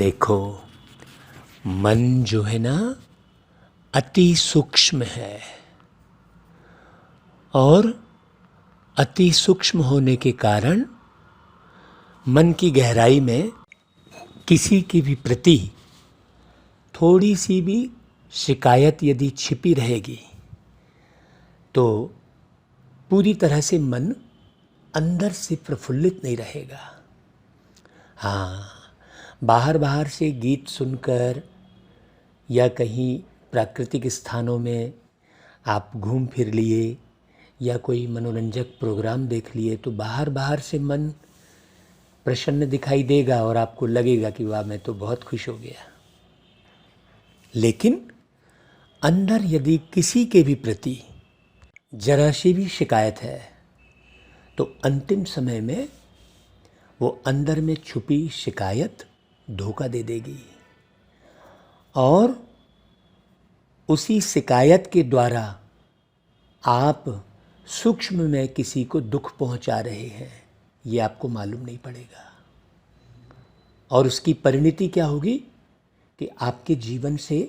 देखो, मन जो है ना अति सूक्ष्म है और अति सूक्ष्म होने के कारण मन की गहराई में किसी की भी प्रति थोड़ी सी भी शिकायत यदि छिपी रहेगी तो पूरी तरह से मन अंदर से प्रफुल्लित नहीं रहेगा। हाँ, बाहर बाहर से गीत सुनकर या कहीं प्राकृतिक स्थानों में आप घूम फिर लिए या कोई मनोरंजक प्रोग्राम देख लिए तो बाहर बाहर से मन प्रसन्न दिखाई देगा और आपको लगेगा कि वाह, मैं तो बहुत खुश हो गया। लेकिन अंदर यदि किसी के भी प्रति जरा सी भी शिकायत है तो अंतिम समय में वो अंदर में छुपी शिकायत धोखा दे देगी और उसी शिकायत के द्वारा आप सूक्ष्म में किसी को दुख पहुंचा रहे हैं, ये आपको मालूम नहीं पड़ेगा। और उसकी परिणति क्या होगी कि आपके जीवन से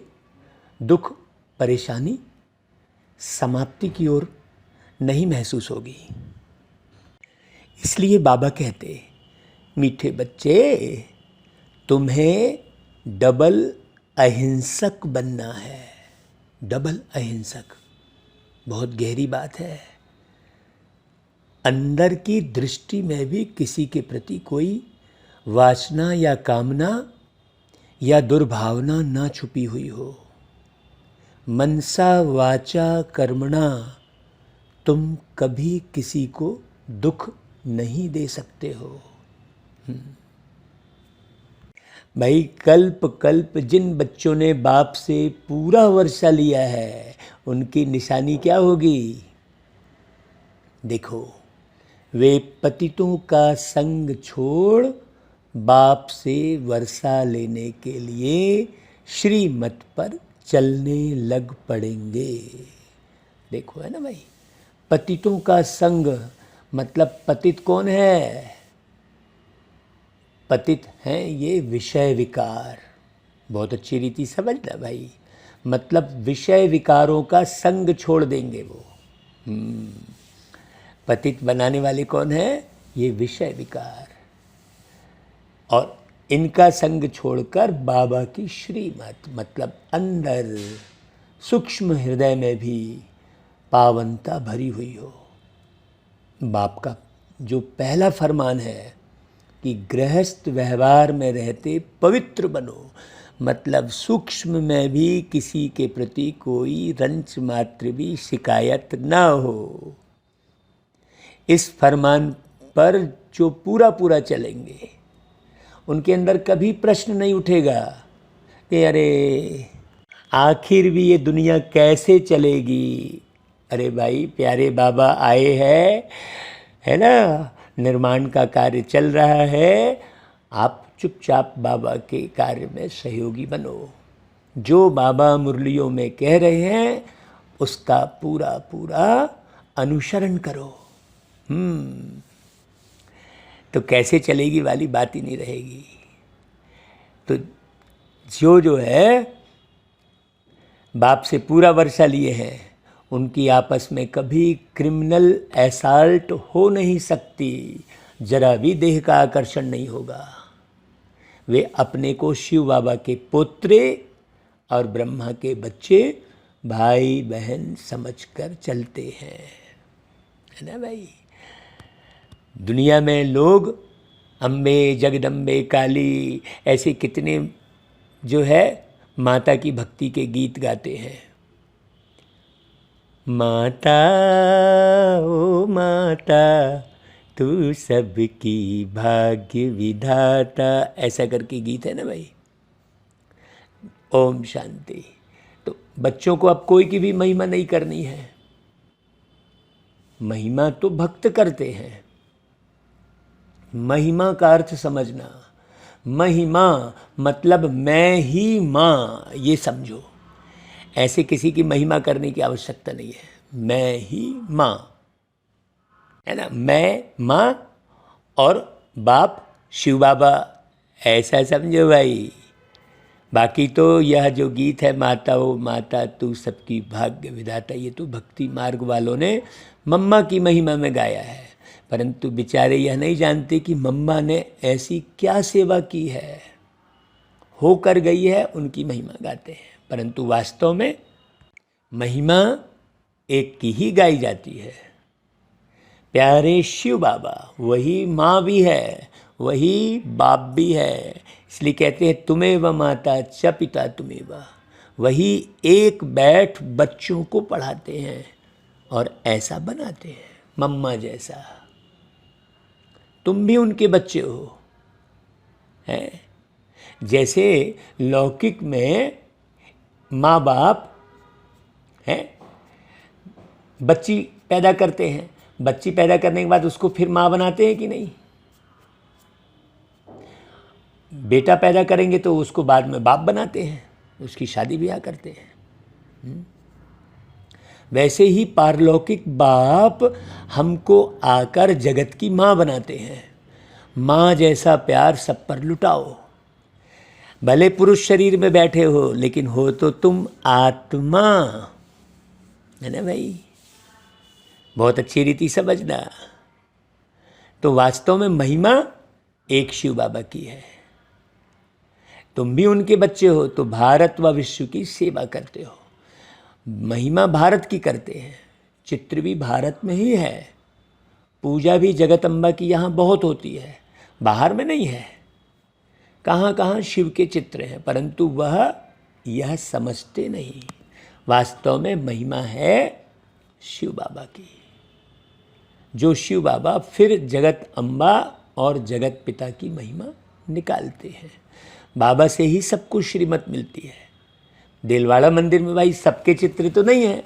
दुख, परेशानी, समाप्ति की ओर नहीं महसूस होगी। इसलिए बाबा कहते, मीठे बच्चे, तुम्हें डबल अहिंसक बनना है। डबल अहिंसक, बहुत गहरी बात है। अंदर की दृष्टि में भी किसी के प्रति कोई वासना या कामना या दुर्भावना ना छुपी हुई हो। मनसा वाचा कर्मणा तुम कभी किसी को दुख नहीं दे सकते हो। भाई, कल्प कल्प जिन बच्चों ने बाप से पूरा वर्षा लिया है उनकी निशानी क्या होगी? देखो, वे पतितों का संग छोड़ बाप से वर्षा लेने के लिए श्रीमत पर चलने लग पड़ेंगे। देखो, है ना भाई, पतितों का संग मतलब पतित कौन है? पतित हैं ये विषय विकार। बहुत अच्छी रीति समझना भाई, मतलब विषय विकारों का संग छोड़ देंगे वो। पतित बनाने वाले कौन है? ये विषय विकार। और इनका संग छोड़कर बाबा की श्रीमत मतलब अंदर सूक्ष्म हृदय में भी पावनता भरी हुई हो। बाप का जो पहला फरमान है कि गृहस्थ व्यवहार में रहते पवित्र बनो, मतलब सूक्ष्म में भी किसी के प्रति कोई रंच मात्र भी शिकायत ना हो। इस फरमान पर जो पूरा पूरा चलेंगे उनके अंदर कभी प्रश्न नहीं उठेगा कि अरे आखिर भी ये दुनिया कैसे चलेगी। अरे भाई, प्यारे बाबा आए हैं, है ना, निर्माण का कार्य चल रहा है, आप चुपचाप बाबा के कार्य में सहयोगी बनो। जो बाबा मुरलियों में कह रहे हैं उसका पूरा पूरा अनुसरण करो। तो कैसे चलेगी वाली बात ही नहीं रहेगी। तो जो है बाप से पूरा वर्षा लिए हैं उनकी आपस में कभी क्रिमिनल असॉल्ट हो नहीं सकती, जरा भी देह का आकर्षण नहीं होगा। वे अपने को शिव बाबा के पोत्रे और ब्रह्मा के बच्चे, भाई बहन समझकर चलते हैं, है ना भाई। दुनिया में लोग अम्बे, जगदम्बे, काली, ऐसे कितने जो है माता की भक्ति के गीत गाते हैं। माता ओ माता तू सबकी भाग्य विधाता, ऐसा करके गीत है ना भाई। ओम शांति। तो बच्चों को अब कोई की भी महिमा नहीं करनी है। महिमा तो भक्त करते हैं। महिमा का अर्थ समझना। महिमा मतलब मैं ही माँ, ये समझो। ऐसे किसी की महिमा करने की आवश्यकता नहीं है। मैं ही माँ, है ना, मैं माँ और बाप शिव बाबा, ऐसा समझो भाई। बाकी तो यह जो गीत है माता ओ माता तू सबकी भाग्य विधाता, ये तो भक्ति मार्ग वालों ने मम्मा की महिमा में गाया है। परंतु बेचारे यह नहीं जानते कि मम्मा ने ऐसी क्या सेवा की है, होकर गई है, उनकी महिमा गाते हैं। परंतु वास्तव में महिमा एक की ही गाई जाती है, प्यारे शिव बाबा। वही माँ भी है, वही बाप भी है। इसलिए कहते हैं तुमेव माता च पिता तुमेव। वही एक बैठ बच्चों को पढ़ाते हैं और ऐसा बनाते हैं मम्मा जैसा। तुम भी उनके बच्चे हो, हैं? जैसे लौकिक में माँ बाप हैं, बच्ची पैदा करते हैं, बच्ची पैदा करने के बाद उसको फिर माँ बनाते हैं कि नहीं? बेटा पैदा करेंगे तो उसको बाद में बाप बनाते हैं, उसकी शादी ब्याह करते हैं। वैसे ही पारलौकिक बाप हमको आकर जगत की माँ बनाते हैं। माँ जैसा प्यार सब पर लुटाओ। भले पुरुष शरीर में बैठे हो, लेकिन हो तो तुम आत्मा, है ना भाई? बहुत अच्छी रीति समझना। तो वास्तव में महिमा एक शिव बाबा की है। तुम भी उनके बच्चे हो तो भारत व विश्व की सेवा करते हो। महिमा भारत की करते हैं, चित्र भी भारत में ही है, पूजा भी जगदम्बा की यहाँ बहुत होती है, बाहर में नहीं है। कहाँ कहाँ शिव के चित्र हैं, परंतु वह यह समझते नहीं। वास्तव में महिमा है शिव बाबा की, जो शिव बाबा फिर जगत अम्बा और जगत पिता की महिमा निकालते हैं। बाबा से ही सबको श्रीमत मिलती है। देलवाड़ा मंदिर में भाई सबके चित्र तो नहीं है,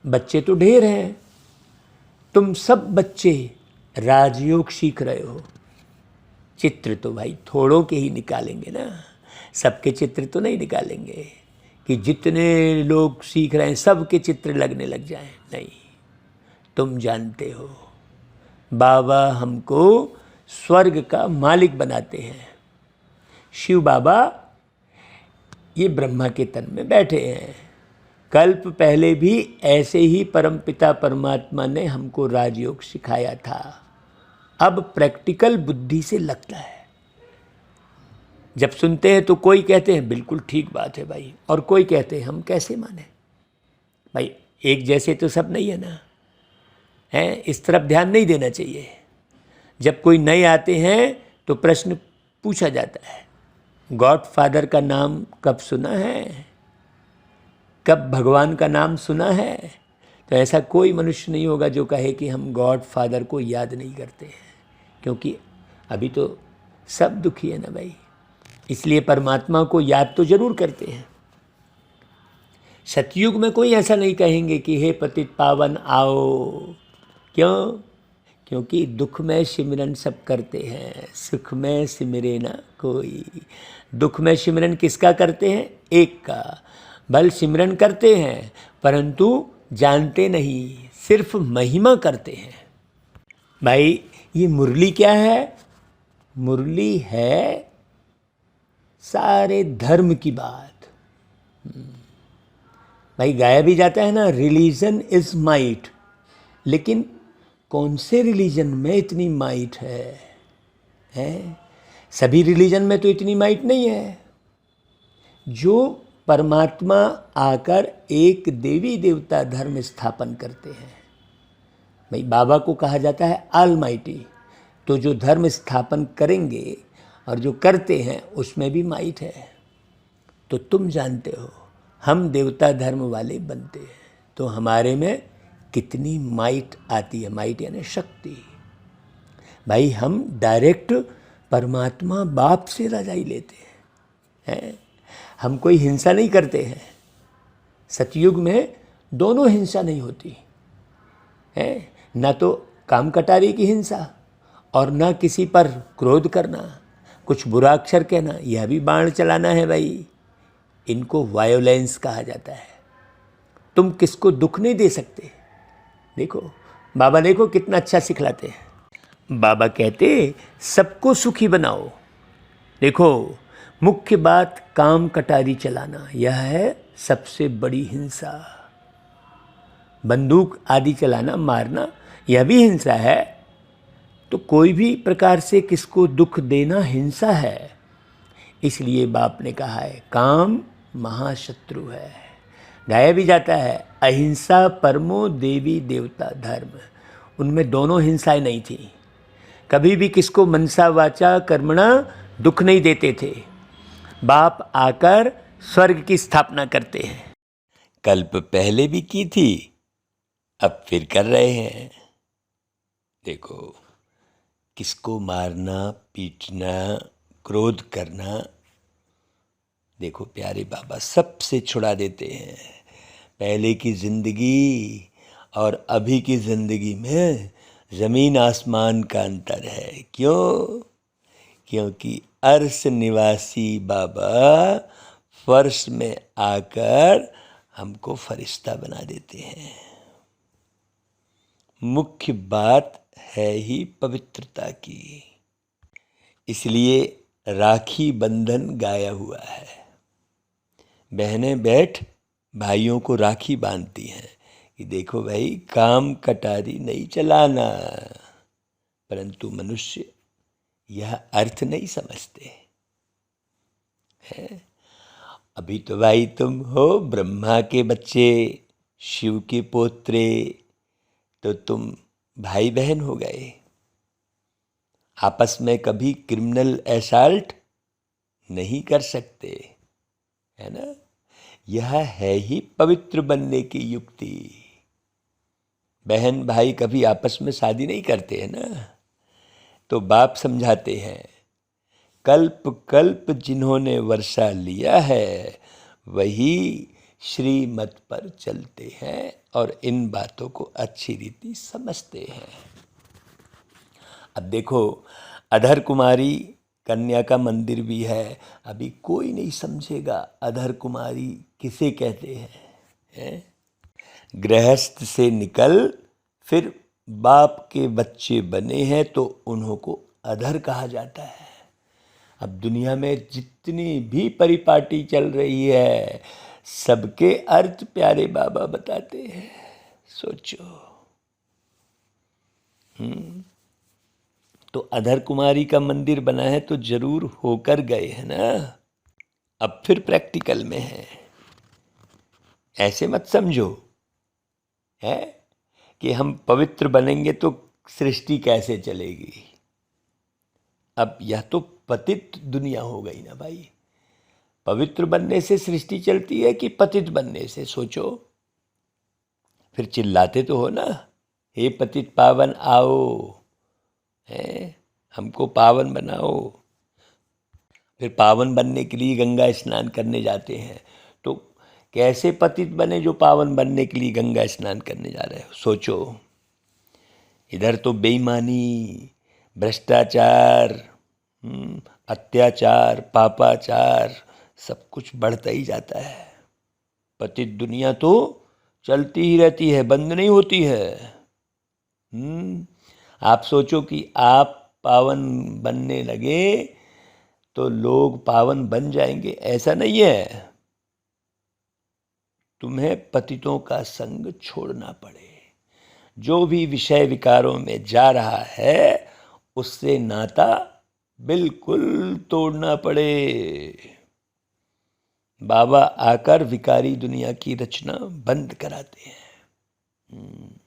बच्चे तो ढेर हैं। तुम सब बच्चे राजयोग सीख रहे हो, चित्र तो भाई थोड़ों के ही निकालेंगे ना, सबके चित्र तो नहीं निकालेंगे कि जितने लोग सीख रहे हैं सबके चित्र लगने लग जाएं। नहीं, तुम जानते हो बाबा हमको स्वर्ग का मालिक बनाते हैं। शिव बाबा ये ब्रह्मा के तन में बैठे हैं। कल्प पहले भी ऐसे ही परमपिता परमात्मा ने हमको राजयोग सिखाया था। अब प्रैक्टिकल बुद्धि से लगता है। जब सुनते हैं तो कोई कहते हैं बिल्कुल ठीक बात है भाई, और कोई कहते हैं हम कैसे माने भाई, एक जैसे तो सब नहीं है ना, हैं? इस तरफ ध्यान नहीं देना चाहिए। जब कोई नए आते हैं तो प्रश्न पूछा जाता है, गॉड फादर का नाम कब सुना है, कब भगवान का नाम सुना है? तो ऐसा कोई मनुष्य नहीं होगा जो कहे कि हम गॉड फादर को याद नहीं करते हैं, क्योंकि अभी तो सब दुखी है ना भाई। इसलिए परमात्मा को याद तो जरूर करते हैं। सतयुग में कोई ऐसा नहीं कहेंगे कि हे पतित पावन आओ। क्यों? क्योंकि दुख में सिमरन सब करते हैं, सुख में सिमरे ना कोई। दुख में सिमरन किसका करते हैं? एक का। बल सिमरन करते हैं परंतु जानते नहीं, सिर्फ महिमा करते हैं। भाई ये मुरली क्या है? मुरली है सारे धर्म की बात। भाई गाया भी जाता है ना, रिलीजन इज माइट, लेकिन कौन से रिलीजन में इतनी माइट है? सभी रिलीजन में तो इतनी माइट नहीं है। जो परमात्मा आकर एक देवी देवता धर्म स्थापन करते हैं, भाई बाबा को कहा जाता है ऑलमाइटी। तो जो धर्म स्थापन करेंगे और जो करते हैं उसमें भी माइट है। तो तुम जानते हो हम देवता धर्म वाले बनते हैं तो हमारे में कितनी माइट आती है। माइट यानी शक्ति। भाई हम डायरेक्ट परमात्मा बाप से रजाई लेते हैं। हम कोई हिंसा नहीं करते हैं। सतयुग में दोनों हिंसा नहीं होती है, ना तो काम कटारी की हिंसा और ना किसी पर क्रोध करना, कुछ बुरा अक्षर कहना, यह भी बाण चलाना है भाई। इनको वायोलेंस कहा जाता है। तुम किसको दुख नहीं दे सकते। देखो बाबा, देखो कितना अच्छा सिखलाते हैं। बाबा कहते सबको सुखी बनाओ। देखो मुख्य बात काम कटारी चलाना, यह है सबसे बड़ी हिंसा। बंदूक आदि चलाना, मारना, यह भी हिंसा है। तो कोई भी प्रकार से किसको दुख देना हिंसा है। इसलिए बाप ने कहा है काम महाशत्रु है। गाया भी जाता है अहिंसा परमो देवी देवता धर्म। उनमें दोनों हिंसाएं नहीं थी। कभी भी किसको मनसा वाचा कर्मणा दुख नहीं देते थे। बाप आकर स्वर्ग की स्थापना करते हैं। कल्प पहले भी की थी, अब फिर कर रहे हैं। देखो, किसको मारना, पीटना, क्रोध करना, देखो प्यारे बाबा सबसे छुड़ा देते हैं। पहले की जिंदगी और अभी की जिंदगी में जमीन आसमान का अंतर है। क्यों? क्योंकि अर्श निवासी बाबा फर्श में आकर हमको फरिश्ता बना देते हैं। मुख्य बात है ही पवित्रता की। इसलिए राखी बंधन गाया हुआ है। बहनें बैठ भाइयों को राखी बांधती हैं कि देखो भाई काम कटारी नहीं चलाना। परंतु मनुष्य यह अर्थ नहीं समझते हैं। अभी तो भाई तुम हो ब्रह्मा के बच्चे, शिव के पोत्रे, तो तुम भाई बहन हो गए। आपस में कभी क्रिमिनल असॉल्ट नहीं कर सकते, है ना। यह है ही पवित्र बनने की युक्ति। बहन भाई कभी आपस में शादी नहीं करते हैं ना। तो बाप समझाते हैं कल्प कल्प जिन्होंने वर्षा लिया है वही श्रीमत पर चलते हैं और इन बातों को अच्छी रीति समझते हैं। अब देखो, अधर कुमारी कन्या का मंदिर भी है। अभी कोई नहीं समझेगा अधर कुमारी किसे कहते हैं। गृहस्थ से निकल फिर बाप के बच्चे बने हैं तो उन्हों को अधर कहा जाता है। अब दुनिया में जितनी भी परिपाटी चल रही है सबके अर्थ प्यारे बाबा बताते हैं। सोचो। तो अधर कुमारी का मंदिर बना है तो जरूर होकर गए हैं ना। अब फिर प्रैक्टिकल में है। ऐसे मत समझो है कि हम पवित्र बनेंगे तो सृष्टि कैसे चलेगी। अब यह तो पतित दुनिया हो गई ना भाई। पवित्र बनने से सृष्टि चलती है कि पतित बनने से? सोचो। फिर चिल्लाते तो हो ना, हे पतित पावन आओ, है हमको पावन बनाओ। फिर पावन बनने के लिए गंगा स्नान करने जाते हैं। तो कैसे पतित बने जो पावन बनने के लिए गंगा स्नान करने जा रहे हो? सोचो। इधर तो बेईमानी, भ्रष्टाचार, अत्याचार, पापाचार सब कुछ बढ़ता ही जाता है। पतित दुनिया तो चलती ही रहती है, बंद नहीं होती है। आप सोचो कि आप पावन बनने लगे तो लोग पावन बन जाएंगे, ऐसा नहीं है। तुम्हें पतितों का संग छोड़ना पड़े। जो भी विषय विकारों में जा रहा है उससे नाता बिल्कुल तोड़ना पड़े। बाबा आकर विकारी दुनिया की रचना बंद कराते हैं।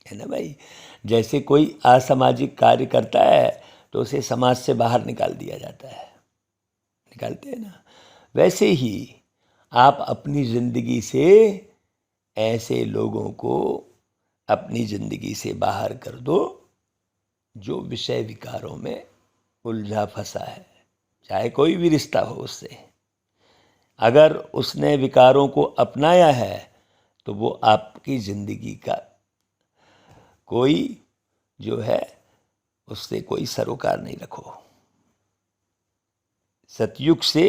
है ना भाई। जैसे कोई असामाजिक कार्य करता है तो उसे समाज से बाहर निकाल दिया जाता है, निकालते हैं ना। वैसे ही आप अपनी जिंदगी से ऐसे लोगों को अपनी जिंदगी से बाहर कर दो जो विषय विकारों में उलझा फंसा है, चाहे कोई भी रिश्ता हो उससे। अगर उसने विकारों को अपनाया है तो वो आपकी जिंदगी का कोई जो है उससे कोई सरोकार नहीं रखो। सतयुग से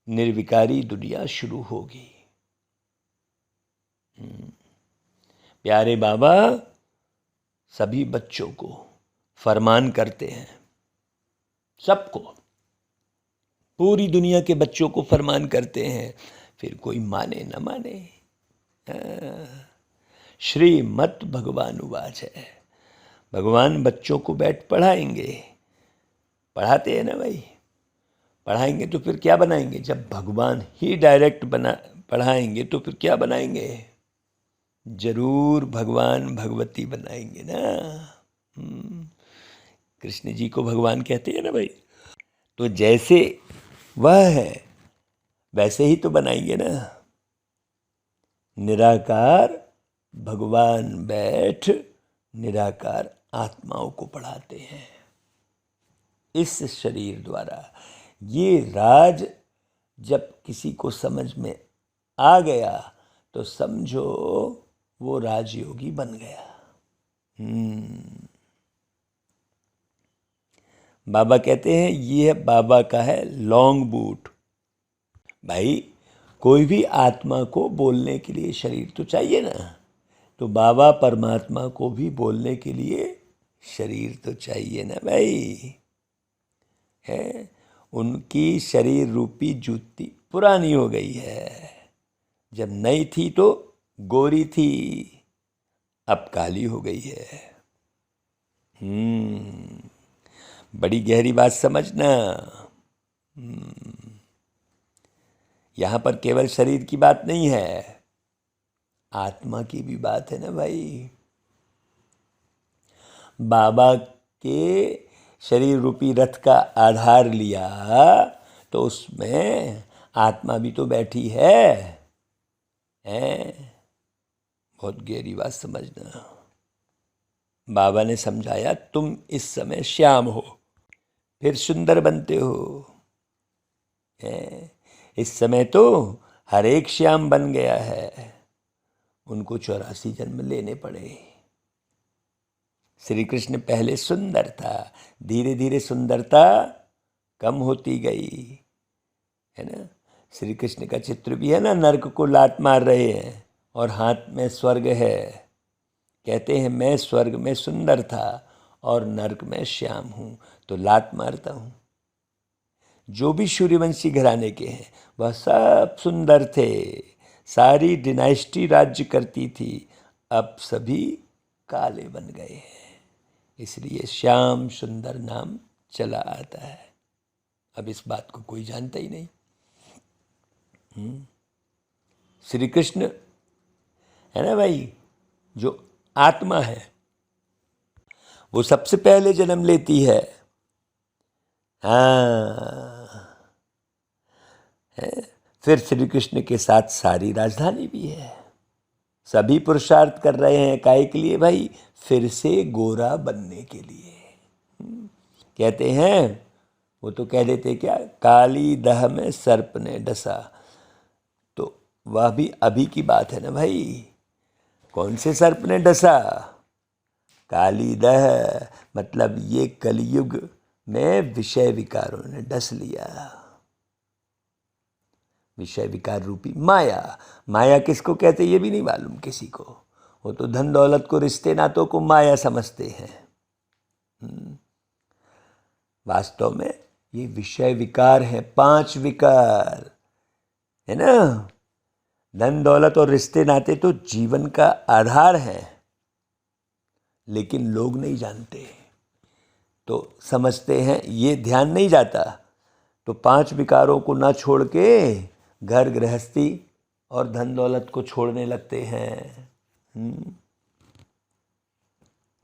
निर्विकारी दुनिया शुरू होगी। प्यारे बाबा सभी बच्चों को फरमान करते हैं, सबको पूरी दुनिया के बच्चों को फरमान करते हैं, फिर कोई माने न माने। श्रीमद् भगवान उवाच है, भगवान बच्चों को बैठ पढ़ाएंगे, पढ़ाते हैं ना भाई, पढ़ाएंगे तो फिर क्या बनाएंगे? जब भगवान ही डायरेक्ट पढ़ाएंगे तो फिर क्या बनाएंगे? जरूर भगवान भगवती बनाएंगे ना। कृष्ण जी को भगवान कहते हैं ना भाई, तो जैसे वह है वैसे ही तो बनाएंगे ना। निराकार भगवान बैठ निराकार आत्माओं को पढ़ाते हैं इस शरीर द्वारा। ये राज जब किसी को समझ में आ गया तो समझो वो राजयोगी बन गया। बाबा कहते हैं ये बाबा का है लॉन्ग बूट। भाई कोई भी आत्मा को बोलने के लिए शरीर तो चाहिए ना, तो बाबा परमात्मा को भी बोलने के लिए शरीर तो चाहिए ना भाई। है, उनकी शरीर रूपी जूती पुरानी हो गई है। जब नई थी तो गोरी थी, अब काली हो गई है। बड़ी गहरी बात समझना। यहाँ पर केवल शरीर की बात नहीं है, आत्मा की भी बात है ना भाई। बाबा के शरीर रूपी रथ का आधार लिया तो उसमें आत्मा भी तो बैठी है। बहुत गहरी बात समझना। बाबा ने समझाया तुम इस समय श्याम हो, फिर सुंदर बनते हो। इस समय तो हर एक श्याम बन गया है, उनको 84 जन्म लेने पड़े। श्री कृष्ण पहले सुंदर था, धीरे धीरे सुंदरता कम होती गई, है ना। श्री कृष्ण का चित्र भी है ना, नर्क को लात मार रहे हैं और हाथ में स्वर्ग है। कहते हैं मैं स्वर्ग में सुंदर था और नर्क में श्याम हूँ, तो लात मारता हूँ। जो भी सूर्यवंशी घराने के हैं वह सब सुंदर थे, सारी डिनाइस्टी राज्य करती थी, अब सभी काले बन गए हैं, इसलिए श्याम सुंदर नाम चला आता है। अब इस बात को कोई जानता ही नहीं। श्री कृष्ण है ना भाई, जो आत्मा है वो सबसे पहले जन्म लेती है। फिर श्री कृष्ण के साथ सारी राजधानी भी है। सभी पुरुषार्थ कर रहे हैं काहे के लिए भाई? फिर से गोरा बनने के लिए। कहते हैं, वो तो कह देते क्या, काली दह में सर्प ने डसा, तो वह भी अभी की बात है ना भाई। कौन से सर्प ने डसा? काली दह, मतलब ये कलयुग में विषय विकारों ने डस लिया। विषय विकार रूपी माया। माया किसको कहते ये भी नहीं मालूम किसी को। वो तो धन दौलत को, रिश्ते नातों को माया समझते हैं। वास्तव में ये विषय विकार है, 5 विकार है ना। धन दौलत और रिश्ते नाते तो जीवन का आधार है, लेकिन लोग नहीं जानते, तो समझते हैं, ये ध्यान नहीं जाता, तो 5 विकारों को ना छोड़ के घर गृहस्थी और धन दौलत को छोड़ने लगते हैं।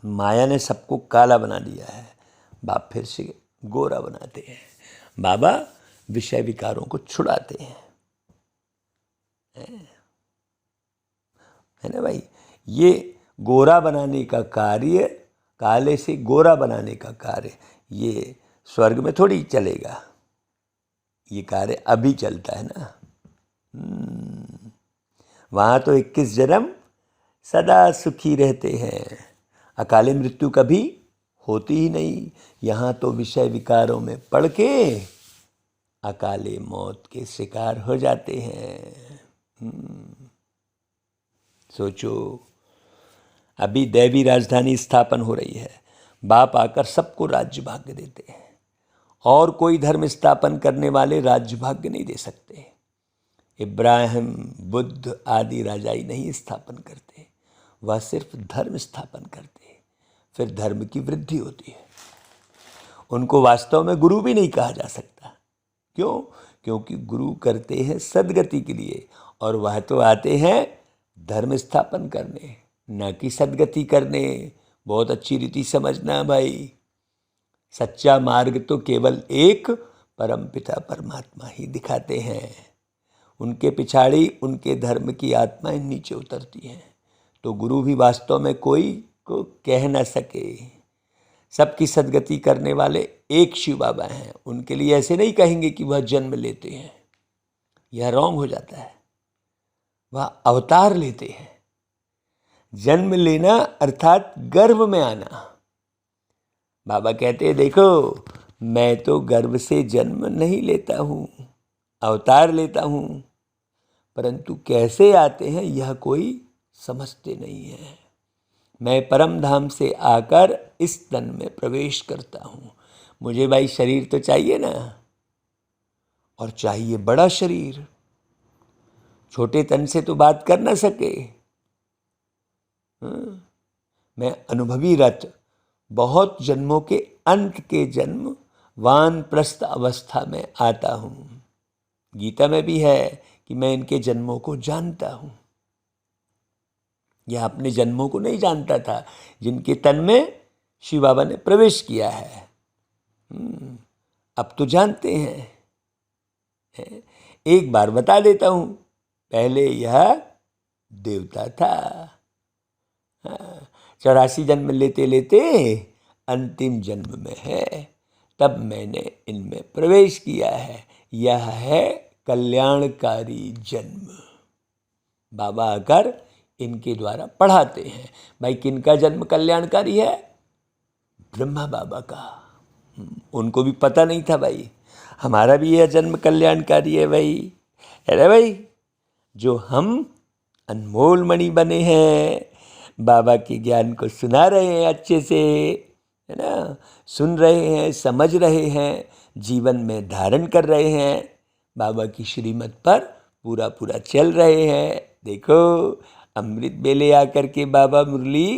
माया ने सबको काला बना दिया है, बाप फिर से गोरा बनाते हैं। बाबा विषय विकारों को छुड़ाते हैं, है ना भाई। ये गोरा बनाने का कार्य, काले से गोरा बनाने का कार्य, ये स्वर्ग में थोड़ी चलेगा, ये कार्य अभी चलता है ना। वहाँ तो 21 जन्म सदा सुखी रहते हैं, अकाले मृत्यु कभी होती ही नहीं। यहाँ तो विषय विकारों में पड़ के अकाले मौत के शिकार हो जाते हैं। सोचो, अभी दैवी राजधानी स्थापन हो रही है, बाप आकर सबको राज्य भाग्य देते हैं, और कोई धर्म स्थापन करने वाले राज्य भाग्य नहीं दे सकते। इब्राहिम, बुद्ध आदि राजा ही नहीं स्थापन करते, वह सिर्फ धर्म स्थापन करते, फिर धर्म की वृद्धि होती है। उनको वास्तव में गुरु भी नहीं कहा जा सकता। क्यों? क्योंकि गुरु करते हैं सद्गति के लिए, और वह तो आते हैं धर्म स्थापन करने, न कि सद्गति करने। बहुत अच्छी रीति समझना भाई, सच्चा मार्ग तो केवल एक परमपिता परमात्मा ही दिखाते हैं। उनके पिछाड़ी उनके धर्म की आत्माएं नीचे उतरती हैं, तो गुरु भी वास्तव में कोई को कह न सके। सबकी सद्गति करने वाले एक शिव बाबा हैं, उनके लिए ऐसे नहीं कहेंगे कि वह जन्म लेते हैं, यह रॉन्ग हो जाता है। वह अवतार लेते हैं। जन्म लेना अर्थात गर्भ में आना। बाबा कहते हैं, देखो मैं तो गर्भ से जन्म नहीं लेता हूँ, अवतार लेता हूँ, परंतु कैसे आते हैं यह कोई समझते नहीं है। मैं परम धाम से आकर इस तन में प्रवेश करता हूँ। मुझे भाई शरीर तो चाहिए ना, और चाहिए बड़ा शरीर। छोटे तन से तो बात कर ना सके। मैं अनुभवी रत बहुत जन्मों के अंत के जन्म वानप्रस्थ अवस्था में आता हूँ। गीता में भी है कि मैं इनके जन्मों को जानता हूँ। यह अपने जन्मों को नहीं जानता था, जिनके तन में शिव बाबा ने प्रवेश किया है। अब तो जानते हैं। एक बार बता देता हूँ, पहले यह देवता था। 84 जन्म लेते लेते अंतिम जन्म में है, तब मैंने इनमें प्रवेश किया है। यह है कल्याणकारी जन्म। बाबा आकर इनके द्वारा पढ़ाते हैं। भाई किनका जन्म कल्याणकारी है? ब्रह्मा बाबा का। उनको भी पता नहीं था भाई, हमारा भी यह जन्म कल्याणकारी है भाई। अरे भाई, जो हम अनमोल मणि बने हैं, बाबा के ज्ञान को सुना रहे हैं अच्छे से, है ना, सुन रहे हैं, समझ रहे हैं, जीवन में धारण कर रहे हैं, बाबा की श्रीमत पर पूरा पूरा चल रहे हैं। देखो अमृत बेले आकर के बाबा मुरली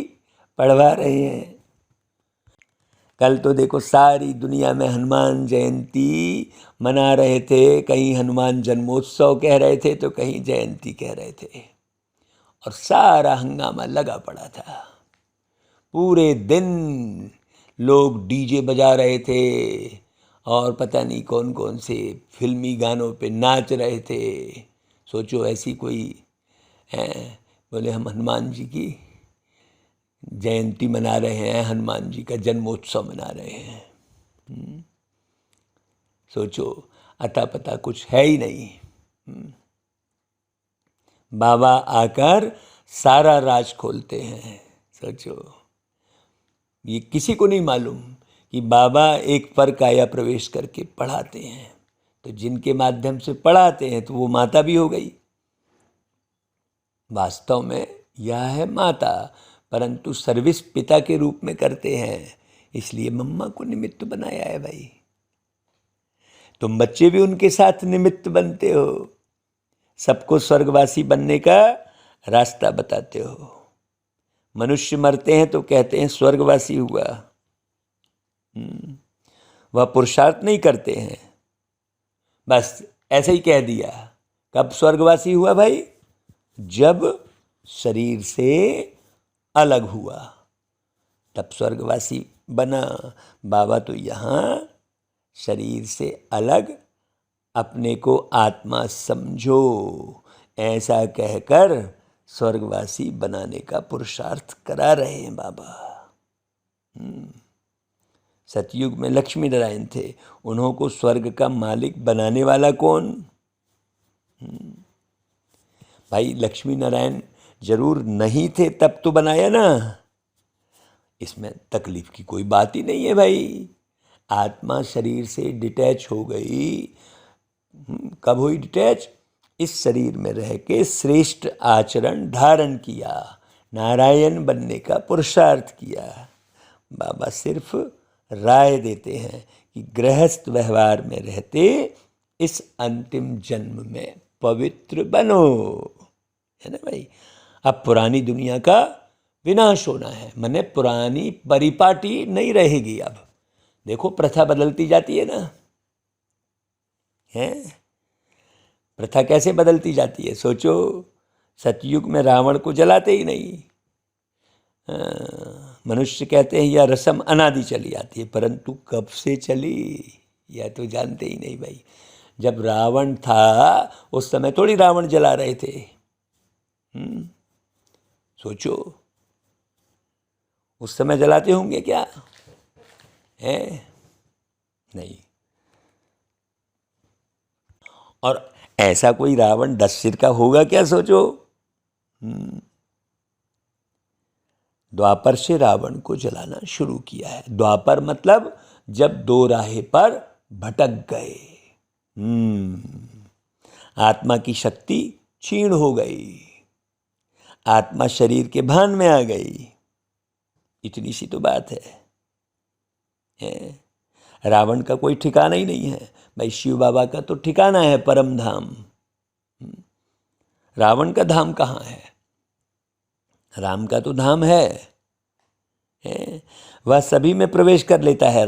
पढ़वा रहे हैं। कल तो देखो सारी दुनिया में हनुमान जयंती मना रहे थे, कहीं हनुमान जन्मोत्सव कह रहे थे तो कहीं जयंती कह रहे थे, और सारा हंगामा लगा पड़ा था। पूरे दिन लोग डीजे बजा रहे थे और पता नहीं कौन कौन से फिल्मी गानों पे नाच रहे थे। सोचो ऐसी कोई है, बोले हम हनुमान जी की जयंती मना रहे हैं, हनुमान जी का जन्मोत्सव मना रहे हैं। सोचो, अता पता कुछ है ही नहीं। बाबा आकर सारा राज खोलते हैं। सोचो, ये किसी को नहीं मालूम कि बाबा एक पर काया प्रवेश करके पढ़ाते हैं। तो जिनके माध्यम से पढ़ाते हैं तो वो माता भी हो गई। वास्तव में यह है माता, परंतु सर्विस पिता के रूप में करते हैं, इसलिए मम्मा को निमित्त बनाया है भाई। तुम बच्चे भी उनके साथ निमित्त बनते हो, सबको स्वर्गवासी बनने का रास्ता बताते हो। मनुष्य मरते हैं तो कहते हैं स्वर्गवासी हुआ। वह पुरुषार्थ नहीं करते हैं, बस ऐसे ही कह दिया। कब स्वर्गवासी हुआ भाई? जब शरीर से अलग हुआ, तब स्वर्गवासी बना। बाबा तो यहाँ शरीर से अलग अपने को आत्मा समझो ऐसा कहकर स्वर्गवासी बनाने का पुरुषार्थ करा रहे हैं बाबा। सतयुग में लक्ष्मी नारायण थे, उन्हों को स्वर्ग का मालिक बनाने वाला कौन? भाई लक्ष्मी नारायण जरूर नहीं थे तब तो बनाया ना, इसमें तकलीफ की कोई बात ही नहीं है भाई। आत्मा शरीर से डिटैच हो गई। कब हुई डिटैच? इस शरीर में रह के श्रेष्ठ आचरण धारण किया, नारायण बनने का पुरुषार्थ किया। बाबा सिर्फ राय देते हैं कि गृहस्थ व्यवहार में रहते इस अंतिम जन्म में पवित्र बनो, है ना भाई। अब पुरानी दुनिया का विनाश होना है, माने पुरानी परिपाटी नहीं रहेगी। अब देखो प्रथा बदलती जाती है ना, है प्रथा कैसे बदलती जाती है। सोचो, सतयुग में रावण को जलाते ही नहीं। मनुष्य कहते हैं यह रस्म अनादि चली आती है, परंतु कब से चली यह तो जानते ही नहीं भाई। जब रावण था उस समय थोड़ी रावण जला रहे थे। सोचो, उस समय जलाते होंगे क्या, है नहीं। और ऐसा कोई रावण 10 सिर का होगा क्या, सोचो। द्वापर से रावण को जलाना शुरू किया है। द्वापर मतलब जब दो राहे पर भटक गए, आत्मा की शक्ति क्षीण हो गई, आत्मा शरीर के भान में आ गई, इतनी सी तो बात है। रावण का कोई ठिकाना ही नहीं है भाई। शिव बाबा का तो ठिकाना है परम धाम। रावण का धाम कहाँ है, राम का तो धाम है। वह सभी में प्रवेश कर लेता है।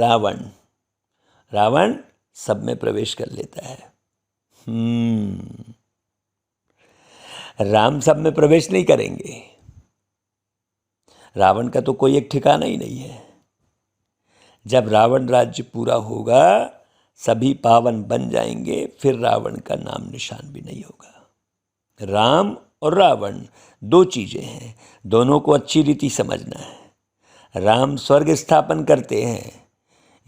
रावण सब में प्रवेश कर लेता है। राम सब में प्रवेश नहीं करेंगे। रावण का तो कोई एक ठिकाना ही नहीं है। जब रावण राज्य पूरा होगा, सभी पावन बन जाएंगे, फिर रावण का नाम निशान भी नहीं होगा। राम और रावण दो चीजें हैं, दोनों को अच्छी रीति समझना है। राम स्वर्ग स्थापन करते हैं,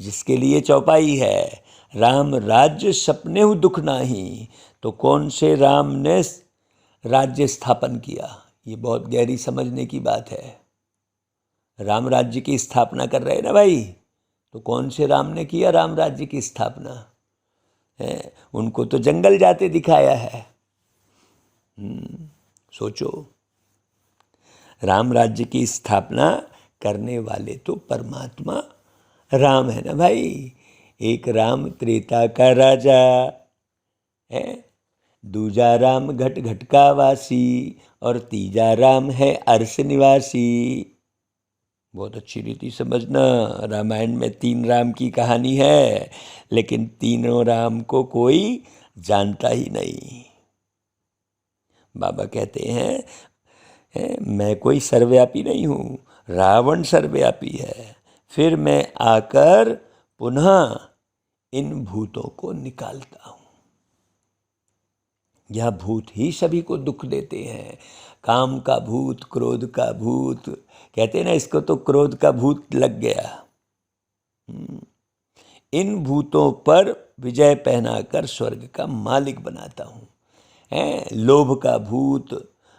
जिसके लिए चौपाई है, राम राज्य सपने हु दुख नाही। तो कौन से राम ने राज्य स्थापन किया, ये बहुत गहरी समझने की बात है। राम राज्य की स्थापना कर रहे हैं ना भाई, तो कौन से राम ने किया राम राज्य की स्थापना है? उनको तो जंगल जाते दिखाया है। सोचो, राम राज्य की स्थापना करने वाले तो परमात्मा राम है ना भाई। एक राम त्रेता का राजा है, दूजा राम घट घट का वासी, और तीजा राम है अर्श निवासी। बहुत अच्छी रीति समझना, रामायण में 3 राम की कहानी है, लेकिन तीनों राम को कोई जानता ही नहीं। बाबा कहते हैं मैं कोई सर्वव्यापी नहीं हूँ, रावण सर्वव्यापी है। फिर मैं आकर पुनः इन भूतों को निकालता हूँ। यह भूत ही सभी को दुख देते हैं। काम का भूत, क्रोध का भूत, कहते हैं ना इसको तो क्रोध का भूत लग गया। इन भूतों पर विजय पहनाकर स्वर्ग का मालिक बनाता हूँ। लोभ का भूत,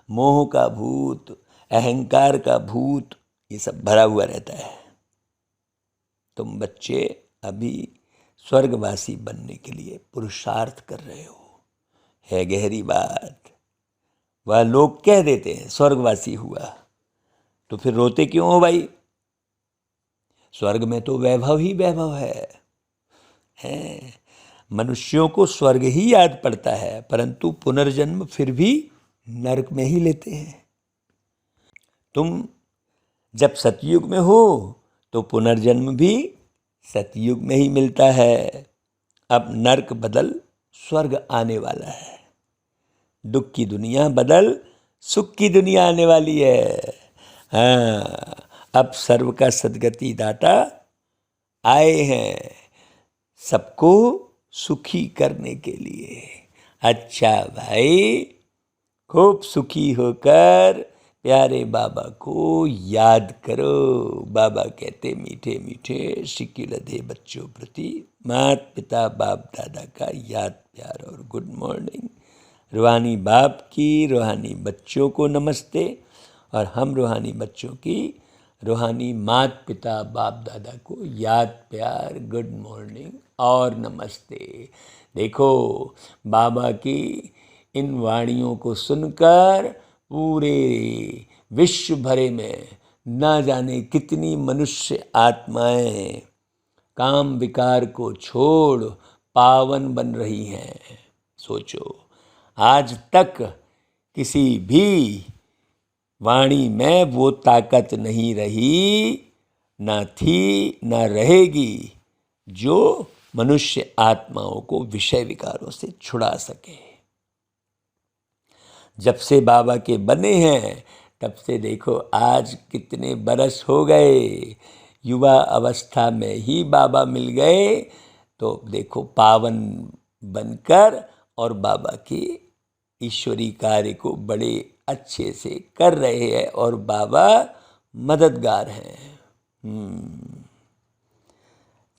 मोह का भूत, अहंकार का भूत, ये सब भरा हुआ रहता है। तुम बच्चे अभी स्वर्गवासी बनने के लिए पुरुषार्थ कर रहे हो, है गहरी बात। वह लोग कह देते हैं स्वर्गवासी हुआ, तो फिर रोते क्यों हो भाई। स्वर्ग में तो वैभव ही वैभव है। मनुष्यों को स्वर्ग ही याद पड़ता है, परंतु पुनर्जन्म फिर भी नरक में ही लेते हैं। तुम जब सतयुग में हो तो पुनर्जन्म भी सतयुग में ही मिलता है। अब नरक बदल स्वर्ग आने वाला है, दुख की दुनिया बदल सुख की दुनिया आने वाली है। हाँ, अब सर्व का सद्गति दाता आए हैं, सबको सुखी करने के लिए। अच्छा भाई, खूब सुखी होकर प्यारे बाबा को याद करो। बाबा कहते मीठे मीठे सिक्के लदे बच्चों प्रति माता पिता बाप दादा का याद प्यार और गुड मॉर्निंग। रूहानी बाप की रूहानी बच्चों को नमस्ते, और हम रूहानी बच्चों की रूहानी माता पिता बाप दादा को याद प्यार गुड मॉर्निंग और नमस्ते। देखो, बाबा की इन वाणियों को सुनकर पूरे विश्व भरे में ना जाने कितनी मनुष्य आत्माएं काम विकार को छोड़ पावन बन रही हैं। सोचो, आज तक किसी भी वाणी में वो ताकत नहीं रही, ना थी, ना रहेगी, जो मनुष्य आत्माओं को विषय विकारों से छुड़ा सके। जब से बाबा के बने हैं तब से देखो आज कितने बरस हो गए, युवा अवस्था में ही बाबा मिल गए, तो देखो पावन बनकर और बाबा के ईश्वरी कार्य को बड़े अच्छे से कर रहे हैं और बाबा मददगार हैं।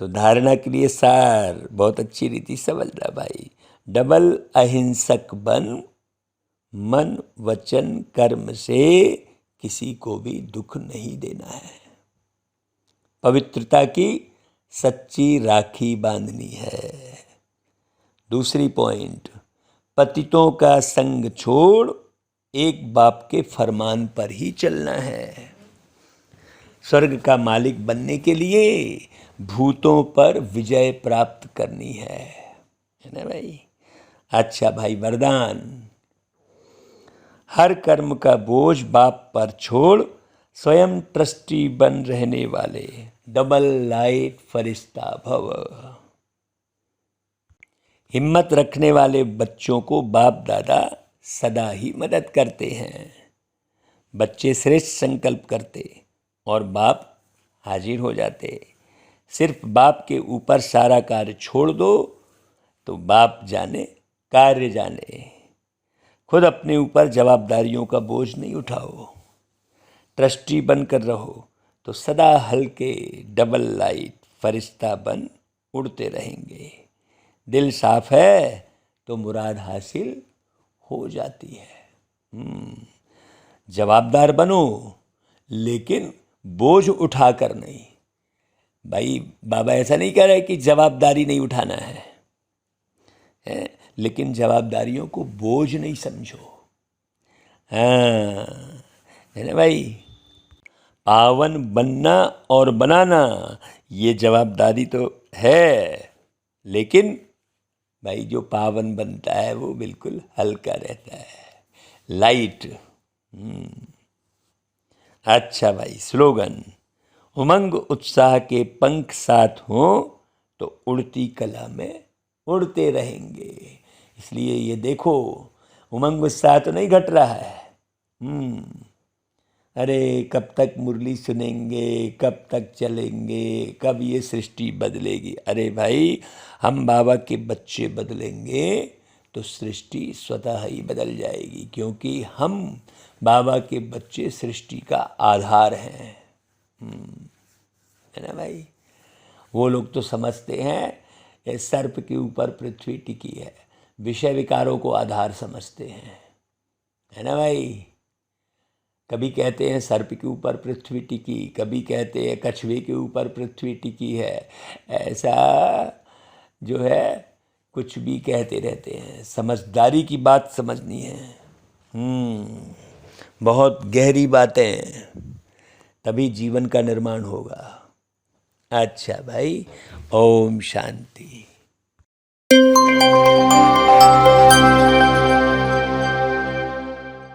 तो धारणा के लिए सार बहुत अच्छी रीति समझना भाई। डबल अहिंसक बन, मन वचन कर्म से किसी को भी दुख नहीं देना है। पवित्रता की सच्ची राखी बांधनी है। दूसरी पॉइंट, पतितों का संग छोड़ एक बाप के फरमान पर ही चलना है। स्वर्ग का मालिक बनने के लिए भूतों पर विजय प्राप्त करनी है ना भाई। अच्छा भाई, वरदान, हर कर्म का बोझ बाप पर छोड़ स्वयं ट्रस्टी बन रहने वाले डबल लाइट फरिश्ता भव। हिम्मत रखने वाले बच्चों को बाप दादा सदा ही मदद करते हैं। बच्चे श्रेष्ठ संकल्प करते और बाप हाजिर हो जाते। सिर्फ बाप के ऊपर सारा कार्य छोड़ दो तो बाप जाने कार्य जाने। खुद अपने ऊपर जवाबदारियों का बोझ नहीं उठाओ। ट्रस्टी बनकर रहो तो सदा हल्के डबल लाइट फरिश्ता बन उड़ते रहेंगे। दिल साफ है तो मुराद हासिल हो जाती है। जवाबदार बनो लेकिन बोझ उठाकर नहीं। भाई बाबा ऐसा नहीं कह रहे कि जवाबदारी नहीं उठाना है, लेकिन जवाबदारियों को बोझ नहीं समझो। हाँ, है ना भाई। पावन बनना और बनाना ये जवाबदारी तो है, लेकिन भाई जो पावन बनता है वो बिल्कुल हल्का रहता है, लाइट। अच्छा भाई, स्लोगन, उमंग उत्साह के पंख साथ हों तो उड़ती कला में उड़ते रहेंगे। इसलिए ये देखो, उमंग उत्साह तो नहीं घट रहा है। अरे कब तक मुरली सुनेंगे, कब तक चलेंगे, कब ये सृष्टि बदलेगी। अरे भाई, हम बाबा के बच्चे बदलेंगे तो सृष्टि स्वतः ही बदल जाएगी, क्योंकि हम बाबा के बच्चे सृष्टि का आधार हैं। है ना भाई। वो लोग तो समझते हैं ये सर्प के ऊपर पृथ्वी टिकी है, विषय विकारों को आधार समझते हैं। है ना भाई। कभी कहते हैं सर्प के ऊपर पृथ्वी टिकी, कभी कहते हैं कछुए के ऊपर पृथ्वी टिकी है। ऐसा जो है कुछ भी कहते रहते हैं। समझदारी की बात समझनी है। बहुत गहरी बातें, तभी जीवन का निर्माण होगा। अच्छा भाई, ओम शांति।